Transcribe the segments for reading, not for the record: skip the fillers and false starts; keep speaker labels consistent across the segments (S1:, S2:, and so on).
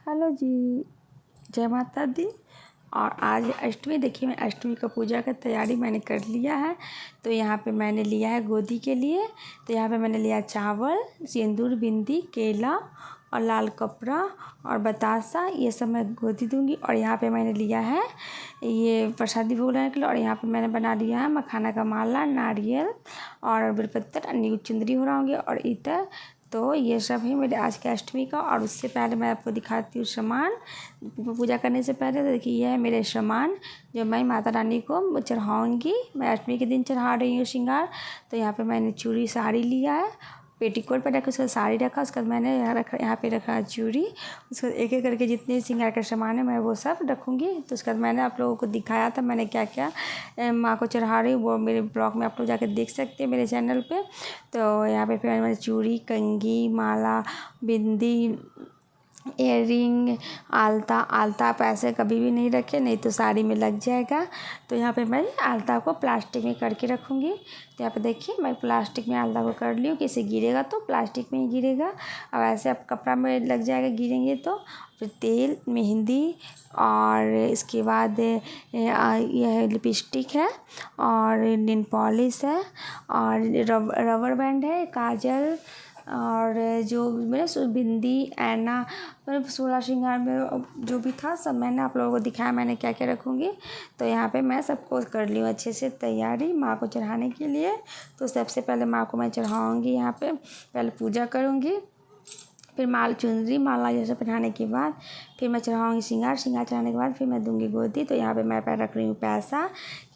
S1: Hello जी, जय माता दी। और आज अष्टमी, देखिए मैं अष्टमी का पूजा का तैयारी मैंने कर लिया है। तो यहाँ पे मैंने लिया है गोदी के लिए। तो यहाँ पे मैंने लिया चावल, सिंदूर, बिंदी, केला और लाल कपड़ा और बतासा, ये सब मैं गोदी दूँगी। और यहाँ पे मैंने लिया है ये प्रसादी भोग लगाने के लिए। और यहाँ पे मैंने बना लिया है मखाना का माला, नारियल और बेलपत्र, नीली चुंदरी हो रहा होंगे और इतर। तो ये सब है मेरे आज के अष्टमी का। और उससे पहले मैं आपको दिखाती हूँ सामान पूजा करने से पहले। तो देखिए ये है मेरे सामान जो मैं माता रानी को चढ़ाऊँगी। मैं अष्टमी के दिन चढ़ा रही हूँ श्रृंगार। तो यहाँ पे मैंने चूड़ी साड़ी लिया है, पेटीकोट पर रखा, उसके बाद साड़ी रखा, उसके बाद मैंने यहाँ पे रखा चूड़ी। उसके बाद एक एक करके जितने श्रृंगार का सामान है मैं वो सब रखूँगी। तो उसके बाद मैंने आप लोगों को दिखाया था मैंने क्या क्या माँ को चढ़ा रही हूँ, वो मेरे ब्लॉग में आप लोग जाकर देख सकते हैं मेरे चैनल पे। तो यहाँ पे फिर मैंने चूड़ी, कंघी, माला, बिंदी, इयररिंग, आलता। आलता आप ऐसे कभी भी नहीं रखें, नहीं तो साड़ी में लग जाएगा। तो यहाँ पे मैं आलता को प्लास्टिक में करके रखूँगी। तो यहाँ पे देखिए मैं प्लास्टिक में आलता को कर ली हूँ कि इसे गिरेगा तो प्लास्टिक में ही गिरेगा। अब ऐसे आप कपड़ा में लग जाएगा गिरेंगे तो। फिर तेल, मेहंदी और इसके बाद यह लिपस्टिक है और नेल पॉलिश है और रबर बैंड है, काजल और जो मेरे बिंदी, ऐना, मतलब 16 श्रृंगार में जो भी था सब मैंने आप लोगों को दिखाया मैंने क्या क्या रखूँगी। तो यहाँ पे मैं सबको कर ली हूँ अच्छे से तैयारी माँ को चढ़ाने के लिए। तो सबसे पहले माँ को मैं चढ़ाऊँगी, यहाँ पे पहले पूजा करूँगी, फिर चुनरी माला ये सब पहनाने के बाद फिर मैं चढ़ाऊँगी श्रृंगार चढ़ाने के बाद फिर मैं दूँगी गोदी। तो यहाँ पे मैं रख रही हूँ पैसा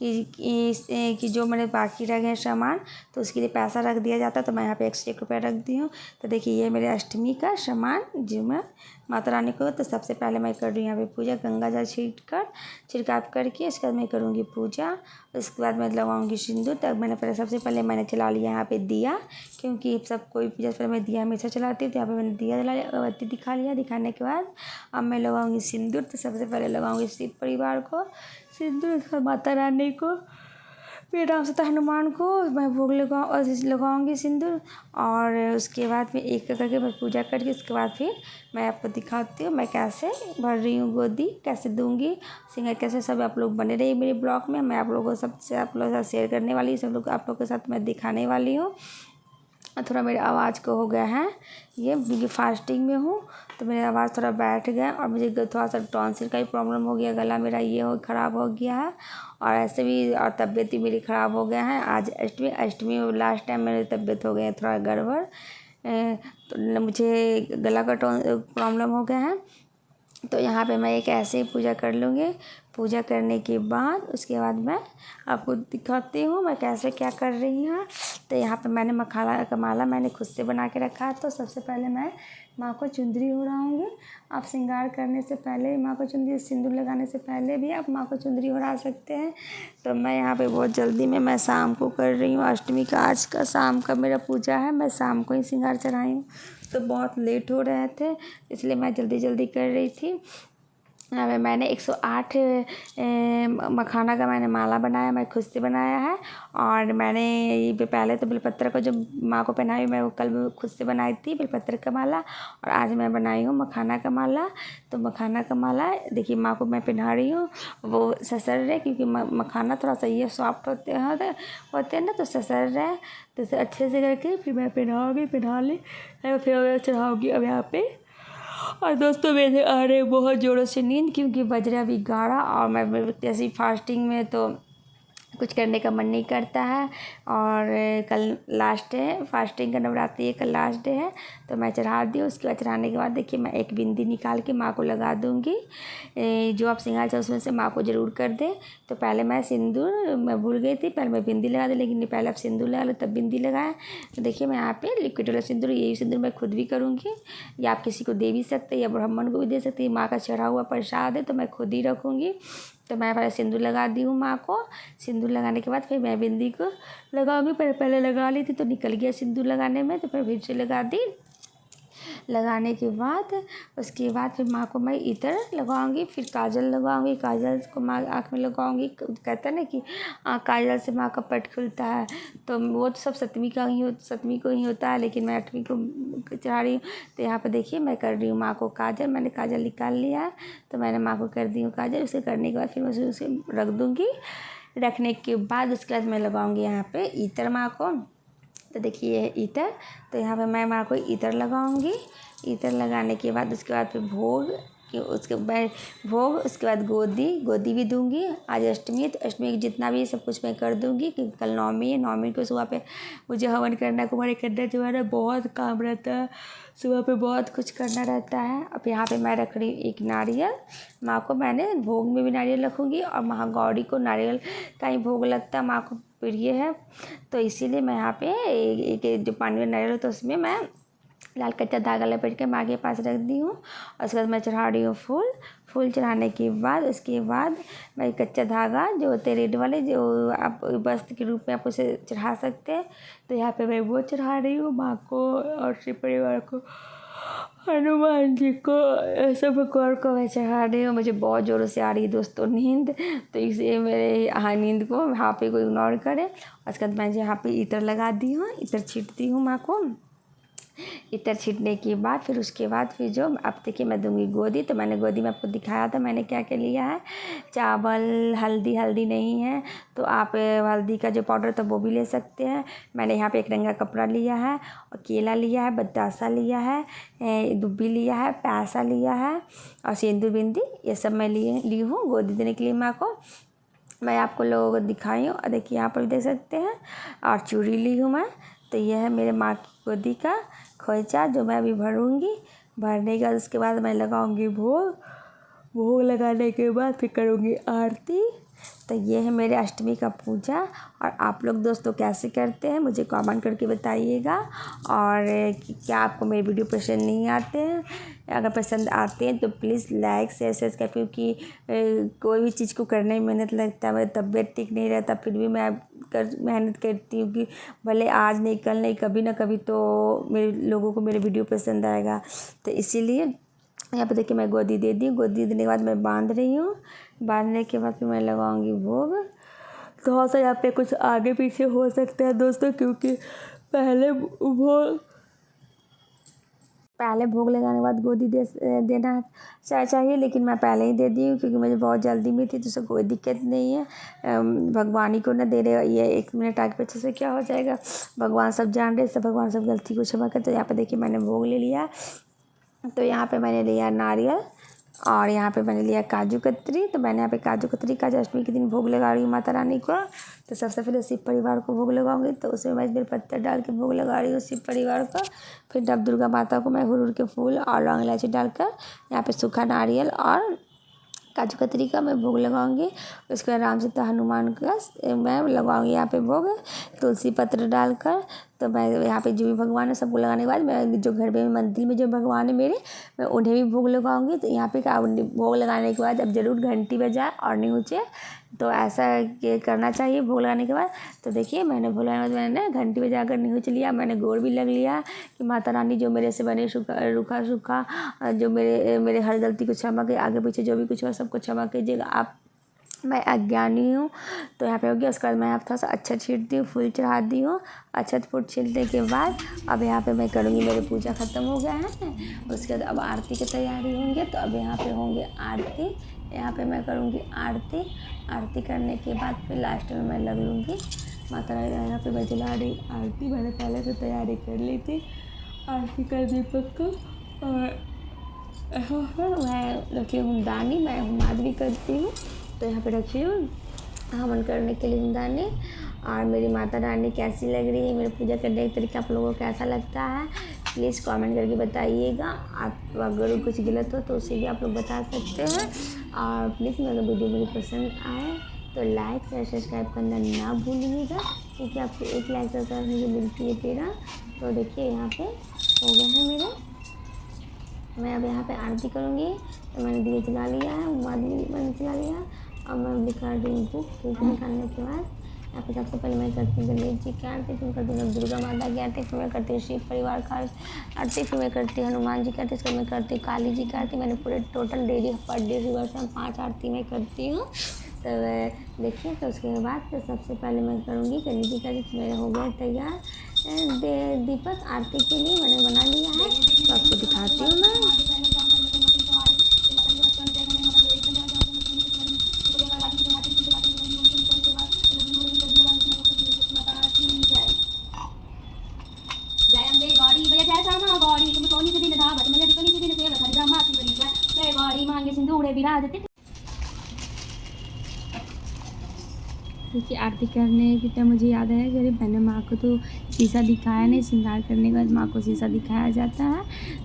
S1: कि जो मेरे बाकी रह गए सामान तो उसके लिए पैसा रख दिया जाता है। तो मैं यहाँ पे 101 रुपये रख दी हूँ। तो देखिए ये मेरे अष्टमी का सामान जो मैं माता रानी को। तो सबसे पहले मैं कर रही हूँ यहाँ पे पूजा, गंगा जल छिड़काव करके इसके बाद मैं करूँगी पूजा। उसके बाद मैं लगाऊँगी सिंदूर। तब मैंने सबसे पहले मैंने चला लिया यहाँ पे दिया, क्योंकि सब कोई पूजा से पहले मैं दिया हमेशा चलाती हूँ। तो यहाँ पे मैंने दिया जला लिया, अगरबत्ती दिखा लिया। दिखाने के बाद अब मैं लगाऊंगी सिंदूर। तो सबसे पहले लगाऊंगी शिव परिवार को सिंदूर, उसके बाद माता रानी को, फिर राम सीता हनुमान को मैं भोग लगाऊंगी सिंदूर। और उसके बाद फिर एक करके मैं पूजा करके उसके बाद फिर मैं आपको दिखाती हूँ मैं कैसे भर रही हूँ गोदी, कैसे दूंगी सिंगार, कैसे। सब आप लोग बने रहिए मेरे ब्लॉग में। मैं आप लोगों को सबसे आप लोगों के साथ शेयर करने वाली हूँ, सब लोग आप लोग के साथ मैं दिखाने वाली हूँ। थोड़ा मेरे आवाज़ को हो गया है ये, क्योंकि फास्टिंग में हूँ तो मेरा आवाज़ थोड़ा बैठ गया और मुझे थोड़ा सा टॉन्सिल का भी प्रॉब्लम हो गया, गला मेरा ख़राब हो गया है और ऐसे भी और तबीयत भी मेरी ख़राब हो गया है। आज अष्टमी में लास्ट टाइम मेरी तबीयत हो गई थोड़ा गड़बड़, तो मुझे गला का प्रॉब्लम हो गया है। तो यहाँ पे मैं एक ऐसे ही पूजा कर लूँगी। पूजा करने के बाद उसके बाद मैं आपको दिखाती हूँ मैं कैसे क्या कर रही हूँ। तो यहाँ पे मैंने मखाना का माला मैंने खुद से बना के रखा है। तो सबसे पहले मैं माँ को चुंदरी ओढ़ाऊँगी। आप श्रृंगार करने से पहले माँ को चुंदरी, सिंदूर लगाने से पहले भी आप माँ को चुंदरी ओढ़ा सकते हैं। तो मैं यहाँ पे बहुत जल्दी में मैं शाम को कर रही हूँ अष्टमी का, आज का शाम का मेरा पूजा है, मैं शाम को ही श्रृंगार चढ़ाई हूँ। तो बहुत लेट हो रहे थे इसलिए मैं जल्दी जल्दी कर रही थी। मैंने 108 मखाना का मैंने माला बनाया, मैं खुद से बनाया है। और मैंने ये पहले तो बेलपत्र को जो माँ को पहनाई मैं वो कल खुद से बनाई थी बेलपत्र का माला, और आज मैं बनाई हूँ मखाना का माला। तो मखाना का माला देखिए माँ को मैं पहना रही हूँ, वो ससर रहे क्योंकि मखाना थोड़ा सा ये सॉफ्ट होते हैं ना, तो ससर रहे। तो इसे अच्छे से करके फिर मैं पहना ली फिर मैं चढ़ाऊँगी अब यहाँ पे। और दोस्तों मेरे आ रहे बहुत ज़ोरों से नींद, क्योंकि बज रहा अभी 11 और मैं जैसी फास्टिंग में तो कुछ करने का मन नहीं करता है। और कल लास्ट है फास्टिंग का, नवरात्रि है कल लास्ट डे है। तो मैं चढ़ा दी हूँ। उसके बाद चढ़ाने के बाद देखिए मैं एक बिंदी निकाल के माँ को लगा दूँगी। जो आप श्रृंगार चाहे उसमें से माँ को ज़रूर कर दें। तो पहले मैं सिंदूर, मैं भूल गई थी, पहले मैं बिंदी लगा दी, लेकिन पहले आप सिंदूर लगा लो तब बिंदी लगाएं। तो देखिए मैं यहाँ पे लिक्विड वाला सिंदूर, यही सिंदूर मैं खुद भी करूँगी, या आप किसी को दे भी सकते हैं या ब्राह्मण को भी दे सकते हैं। माँ का चढ़ा हुआ प्रसाद है तो मैं खुद ही रखूँगी। तो मैं पहले सिंदूर लगा दी हूँ माँ को। सिंदूर लगाने के बाद फिर मैं बिंदी को लगाऊंगी। पहले लगा ली थी तो निकल गया सिंदूर लगाने में, तो फिर से लगा दी। लगाने के बाद उसके बाद फिर माँ को मैं इत्र लगाऊंगी, फिर काजल लगाऊंगी, काजल को माँ आँख में लगाऊंगी। कहते हैं ना कि काजल से माँ का पट खुलता है, तो वो तो सब सप्तमी को ही होता है, लेकिन मैं 8वीं को चढ़ा रही हूँ। तो यहाँ पे देखिए मैं कर रही हूँ माँ को काजल। मैंने काजल निकाल लिया है, तो मैंने माँ को कर दी हूँ काजल। उसे करने के बाद फिर मैं उसे रख दूँगी। रखने के बाद उसके बाद मैं लगाऊंगी यहाँ पे इत्र माँ को। तो देखिए इत्र, तो यहाँ पे मैं माँ को इत्र लगाऊंगी। इत्र लगाने के बाद उसके बाद फिर भोग, कि उसके बाद भोग, उसके बाद गोदी भी दूंगी। आज अष्टमी है, तो अष्टमी को जितना भी सब कुछ मैं कर दूंगी, क्योंकि कल नवमी है। नवमी को सुबह पे मुझे हवन करना, कुमारी करना, तुम्हारा बहुत काम रहता है, सुबह पे बहुत कुछ करना रहता है। अब यहाँ पे मैं रख रही हूँ एक नारियल। माँ को मैंने भोग में भी नारियल रखूँगी, और महागौरी को नारियल का ही भोग लगता है, माँ को प्रिय है। तो इसीलिए मैं यहाँ पे एक जो पानी में नारियल होता है उसमें मैं लाल कच्चा धागा लपेट के माँ के पास रख दी हूँ। और उसके बाद मैं चढ़ा रही हूँ फूल चढ़ाने के बाद उसके बाद मैं कच्चा धागा जो होते रेड वाले, जो आप वस्त्र के रूप में आप उसे चढ़ा सकते हैं, तो यहाँ पे मैं वो चढ़ा रही हूँ माँ को और श्री परिवार को, हनुमान जी को, सब गौर को मैं चढ़ा रही हूँ। मुझे बहुत ज़ोरों से आ रही है दोस्तों नींद, तो इसलिए मेरे नींद को यहाँ पे कोई इग्नोर करे। उसके बाद मैं यहाँ पे इत्र लगा दी हूँ, इत्र छींटती हूँ माँ को। इत्र छींटने के बाद फिर उसके बाद फिर जो अब देखिए मैं दूंगी गोदी। तो मैंने गोदी में आपको दिखाया था मैंने क्या क्या लिया है, चावल, हल्दी नहीं है तो आप हल्दी का जो पाउडर था वो भी ले सकते हैं। मैंने यहाँ पे एक रंगा कपड़ा लिया है, और केला लिया है, बतासा लिया है, दुब्बी लिया है, पैसा लिया है, और सिंदूर बिंदी, ये सब मैं ली हूँ गोदी देने के लिए माँ को। मैं आपको लोगों को दिखाई हूँ, और देखिए यहाँ पर भी देख सकते हैं, और चूड़ी ली हूँ मैं। तो यह है मेरे माँ की गोदी का खोइचा, जो मैं अभी भरूँगी। भरने के बाद उसके बाद मैं लगाऊंगी भोग लगाने के बाद फिर करूँगी आरती। तो ये है मेरे अष्टमी का पूजा। और आप लोग दोस्तों कैसे करते हैं मुझे कमेंट करके बताइएगा। और क्या आपको मेरे वीडियो पसंद नहीं आते हैं, अगर पसंद आते हैं तो प्लीज़ लाइक शेयर सब्सक्राइब, क्योंकि कोई भी चीज़ को करने में मेहनत लगता है। मेरी तबीयत ठीक नहीं रहता, फिर भी मैं मेहनत करती हूँ कि भले आज नहीं कल नहीं, कभी ना कभी तो मेरे लोगों को मेरे वीडियो पसंद आएगा। तो इसीलिए यहाँ पे देखिए मैं गोदी दे दी। गोदी देने के बाद मैं बांध रही हूँ। बांधने के बाद फिर मैं लगाऊंगी भोग। थोड़ा सा यहाँ पे कुछ आगे पीछे हो सकता है दोस्तों, क्योंकि पहले भोग लगाने के बाद गोदी देना चाहिए, लेकिन मैं पहले ही दे दी हूँ क्योंकि मुझे बहुत जल्दी में थी, तो उससे कोई दिक्कत नहीं है। भगवान ही को ना दे रहे, ये 1 मिनट आगे पीछे से क्या हो जाएगा, भगवान सब जान रहे, सब भगवान सब गलती को क्षमा करते। तो यहाँ पे देखिए मैंने भोग ले लिया। तो यहाँ पे मैंने लिया नारियल, और यहाँ पे मैंने लिया काजू कतरी। तो मैंने यहाँ पे काजू कतरी का अष्टमी के दिन भोग लगा रही हूँ माता रानी को। तो सबसे पहले शिव परिवार को भोग लगाऊंगी, तो उसमें मैं बेलपत्र डाल के भोग लगा रही हूँ शिव परिवार को। फिर नव दुर्गा माता को मैं हुरूर के फूल और लौंग इलायची डालकर यहाँ पे सूखा नारियल और काजू कतरी का मैं भोग लगाऊंगी। उसके बाद राम सीता हनुमान का मैं लगाऊंगी यहाँ पे भोग, तुलसी पत्र डालकर। तो मैं यहाँ पे जो भी भगवान है सबको लगाने के बाद मैं जो घर में मंदिर में जो भगवान है मेरे, मैं उन्हें भी भोग लगाऊंगी। तो यहाँ पे भोग लगाने के बाद अब ज़रूर घंटी बजाए और नीचे, तो ऐसा करना चाहिए भोग लगाने के बाद। तो देखिए मैंने भोग लगाने के बाद मैंने घंटी बजाकर नीचे लिया। मैंने गोर भी लग लिया कि माता रानी जो मेरे से बने रूखा सूखा, जो मेरे हर गलती को क्षमा के, आगे पीछे जो भी कुछ हो सबको क्षमा कीजिएगा, आप मैं अज्ञानी हूँ। तो यहाँ पे हो गया। उसके बाद मैं आप थोड़ा सा अक्षत छींटती हूँ, फूल चढ़ा दी हूँ। अक्षत फूल छींटने के बाद अब यहाँ पे मैं करूँगी, मेरी पूजा ख़त्म हो गया है। उसके बाद अब आरती की तैयारी होंगे, तो अब यहाँ पे होंगे आरती। यहाँ पे मैं करूँगी आरती। आरती करने के बाद फिर लास्ट में मैं लग लूँगी माता रानी। यहाँ पे मैं जला रही आरती, मैंने पहले से तैयारी कर ली थी आरती का दीपक को। और मैं रखी हूँ दानी, मैं हुमाद भी करती हूँ, तो यहाँ पे रखी हूँ हवन करने के लिए दानी। और मेरी माता रानी कैसी लग रही है, मेरी पूजा करने का तरीका आप लोगों को कैसा लगता है प्लीज़ कमेंट करके बताइएगा। आप अगर कुछ गलत हो तो उसे भी आप लोग बता सकते हैं। और प्लीज़ मेरा वीडियो मुझे पसंद आए तो लाइक शेयर सब्सक्राइब करना ना भूलिएगा, क्योंकि आपको एक लाइक सब्सक्राइब मुझे मिलती है तेरा। तो देखिए यहाँ पे हो गया है मेरा। मैं अब यहाँ पे आरती करूँगी। तो मैंने दिए जला लिया है, हुमाद भी मैंने जला लिया। अब मैं दिखा रही हूँ बुक निकालने के बाद
S2: यहाँ पे सबसे पहले मैं करती हूँ गणेश जी की आरती, फिर करती हूँ दुर्गा माता की आरती, फिर मैं करती हूँ शिव परिवार का आरती, फिर मैं करती हूँ हनुमान जी की आरती, फिर मैं करती हूँ काली जी की आरती। मैंने पूरे टोटल डेली पर डे सुबह शाम 5 आरती मैं करती हूँ। तो देखिए, तो उसके बाद तो सबसे पहले मैं करूँगी गणेश जी का, मेरे हो गए तैयार दीपक आरती के लिए मैंने बना लिया है, तो आपको दिखाती हूँ मैं। जय अम्बे गौरी भैया जय श्यामा गौरी तुम सोनी के दिन धावत मैया दिखनी के दिन सेवक हरि ब्रह्मा की बनी जय गौरी मांगे सिंदूरे विराजते।
S1: क्योंकि आरती करने के टाइम मुझे याद आया कि अरे मैंने माँ को तो शीशा दिखाया नहीं, श्रृंगार करने के बाद माँ को शीशा दिखाया जाता है,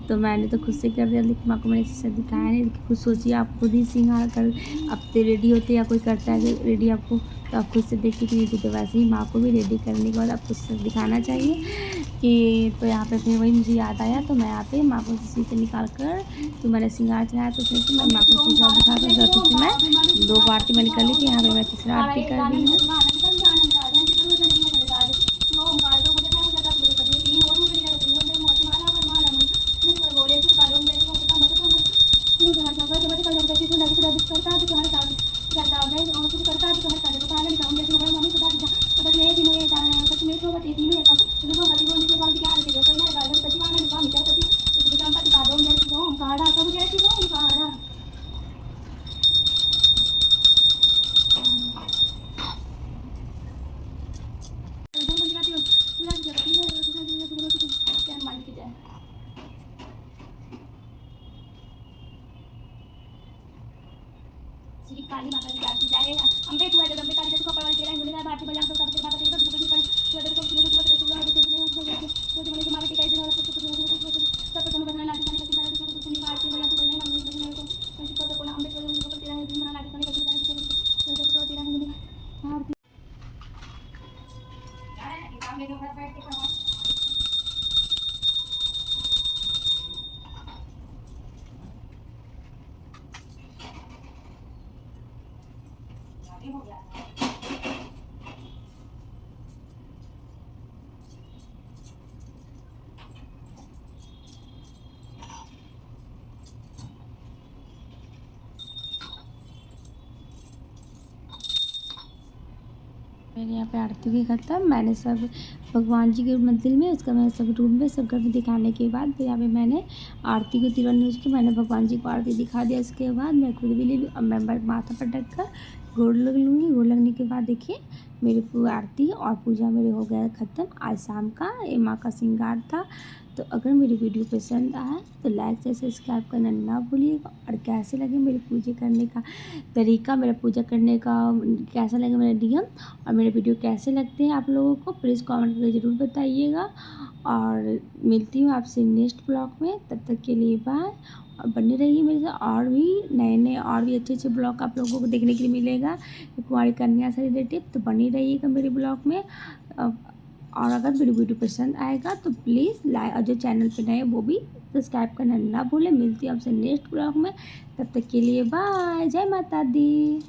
S1: तो मैंने तो खुद से कर दिया, लेकिन माँ को मैंने शीशा दिखाया नहीं। खुद सोचिए, आप खुद ही श्रृंगार कर अब तो रेडी होते या कोई करता है रेडी आपको, तो आप खुद से देखिए कि नहीं, तो वैसे ही माँ को भी रेडी करने के बाद आपको शीशा दिखाना चाहिए कि। तो यहाँ पे फिर वही मुझे याद आया, तो मैं यहाँ पे माँ को शीशे निकाल कर तो मैंने श्रृंगार चढ़ाया, तो उसमें मैं माँ को शीशा दिखा कर फिर मैं 2 आरती मैंने कर ली थी, यहाँ पे मैं तीसरा आरती कर रही हूँ।
S2: श्री काली माता की आरती जाए अम्बे तू है जगदम्बे काली जगत कपाल वाली तेरा गुणगान भारती बजान तो करते माता तेरा दुर्गा की पड़ी तू है तो सुनो सुनो सुनो सुनो सुनो सुनो मावे टिकाई जगह सब कुछ सब कुछ बना लागी खाने का सब कुछ सुनी आरती बजान तो करने हम नहीं को कुछ तो कोना अम्बे को तेरा है बना लागी खाने का तो तेरा है आरती सामने के ऊपर बैठ के पढ़ा हो गया।
S1: मेरे यहाँ पे आरती भी ख़त्म, मैंने सब भगवान जी के मंदिर में, उसका मैं सब रूम में सब घर में दिखाने के बाद फिर यहाँ पे मैंने आरती को तिरंज की मैंने भगवान जी को आरती दिखा दिया। इसके बाद मैं खुद भी ले लूँ, अब मैं माथा पर ढक कर गोड़ लग लूँगी। गोड़ लगने के बाद देखिए मेरी पूरी आरती और पूजा मेरे हो गया ख़त्म। आज शाम का ये माँ का श्रृंगार था। तो अगर मेरी वीडियो पसंद आए तो लाइक से सब्सक्राइब करना ना भूलिएगा, और कैसे लगे मेरी पूजा करने का तरीका, मेरा पूजा करने का कैसा लगे मेरा नियम, और मेरे वीडियो कैसे लगते हैं आप लोगों को प्लीज़ कमेंट करके ज़रूर बताइएगा। और मिलती हूँ आपसे नेक्स्ट ब्लॉग में, तब तक के लिए बाय। और बने रहिए मेरे साथ, और भी नए और भी अच्छे ब्लॉग आप लोगों को देखने के लिए मिलेगा कुंवारी कन्या से रिलेटेड, तो बनी रहिएगा मेरे ब्लॉग में। और अगर मेरी वीडियो पसंद आएगा तो प्लीज़ लाइक, और जो चैनल पे नए वो भी सब्सक्राइब करना ना भूलें। मिलती हूँ आपसे नेक्स्ट ब्लॉग में, तब तक के लिए बाय। जय माता दी।